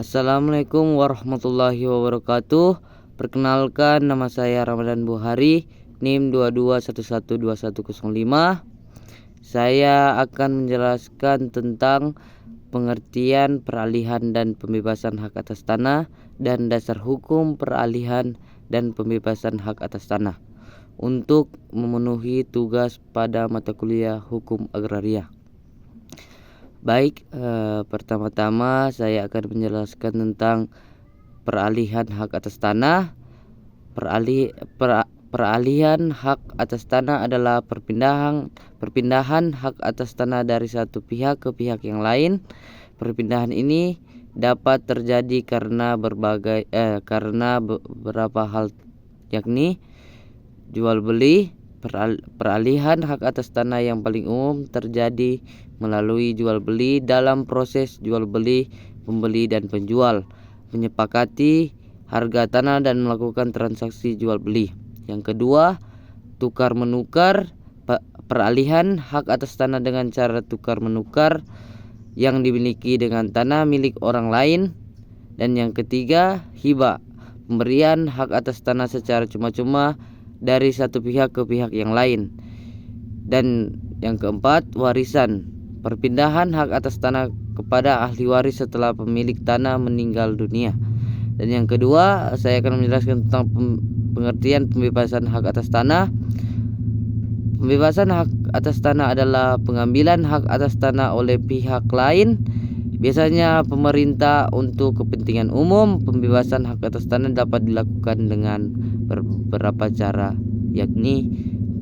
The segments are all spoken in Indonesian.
Assalamualaikum warahmatullahi wabarakatuh. Perkenalkan, nama saya Ramadan Buhari, NIM 22112105. Saya akan menjelaskan tentang pengertian peralihan dan pembebasan hak atas tanah dan dasar hukum peralihan dan pembebasan hak atas tanah untuk memenuhi tugas pada mata kuliah hukum agraria. Baik, pertama-tama saya akan menjelaskan tentang peralihan hak atas tanah. Peralihan hak atas tanah adalah perpindahan hak atas tanah dari satu pihak ke pihak yang lain. Perpindahan ini dapat terjadi karena beberapa hal, yakni jual beli. Peralihan hak atas tanah yang paling umum terjadi melalui jual beli. Dalam proses jual beli, pembeli dan penjual menyepakati harga tanah dan melakukan transaksi jual beli. Yang kedua, tukar menukar. Peralihan hak atas tanah dengan cara tukar menukar yang dimiliki dengan tanah milik orang lain. Dan yang ketiga, hibah, pemberian hak atas tanah secara cuma-cuma dari satu pihak ke pihak yang lain. Dan yang keempat, warisan, perpindahan hak atas tanah kepada ahli waris setelah pemilik tanah meninggal dunia. Dan yang kedua, saya akan menjelaskan tentang pengertian pembebasan hak atas tanah. Pembebasan hak atas tanah adalah pengambilan hak atas tanah oleh pihak lain, biasanya pemerintah, untuk kepentingan umum. Pembebasan hak atas tanah dapat dilakukan dengan beberapa cara, yakni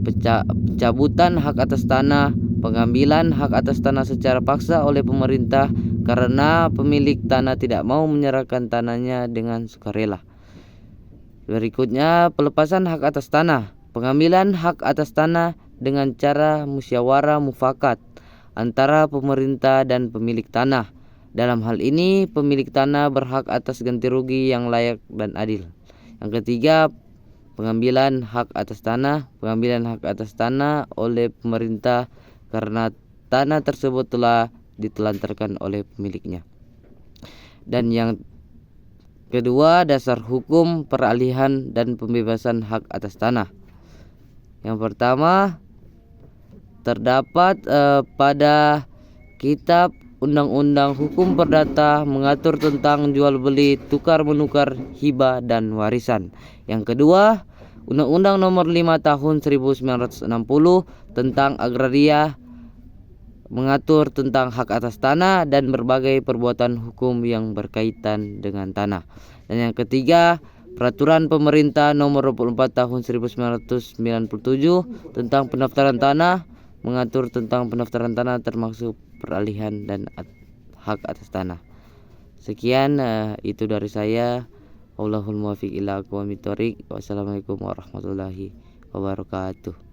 pencabutan hak atas tanah, pengambilan hak atas tanah secara paksa oleh pemerintah karena pemilik tanah tidak mau menyerahkan tanahnya dengan sukarela. Berikutnya, pelepasan hak atas tanah, pengambilan hak atas tanah dengan cara musyawarah mufakat antara pemerintah dan pemilik tanah. Dalam hal ini, pemilik tanah berhak atas ganti rugi yang layak dan adil. Yang ketiga, pengambilan hak atas tanah oleh pemerintah karena tanah tersebut telah ditelantarkan oleh pemiliknya. Dan yang kedua, dasar hukum peralihan dan pembebasan hak atas tanah. Yang pertama, terdapat pada Kitab Undang-Undang Hukum Perdata mengatur tentang jual beli, tukar menukar, hibah dan warisan. Yang kedua, Undang-Undang Nomor 5 Tahun 1960 tentang agraria mengatur tentang hak atas tanah dan berbagai perbuatan hukum yang berkaitan dengan tanah. Dan yang ketiga, Peraturan Pemerintah Nomor 24 Tahun 1997 tentang pendaftaran tanah mengatur tentang pendaftaran tanah termasuk peralihan dan hak atas tanah. Sekian, itu dari saya. Wallahul muwaffiq ila aqwamit thoriq. Wassalamualaikum warahmatullahi wabarakatuh.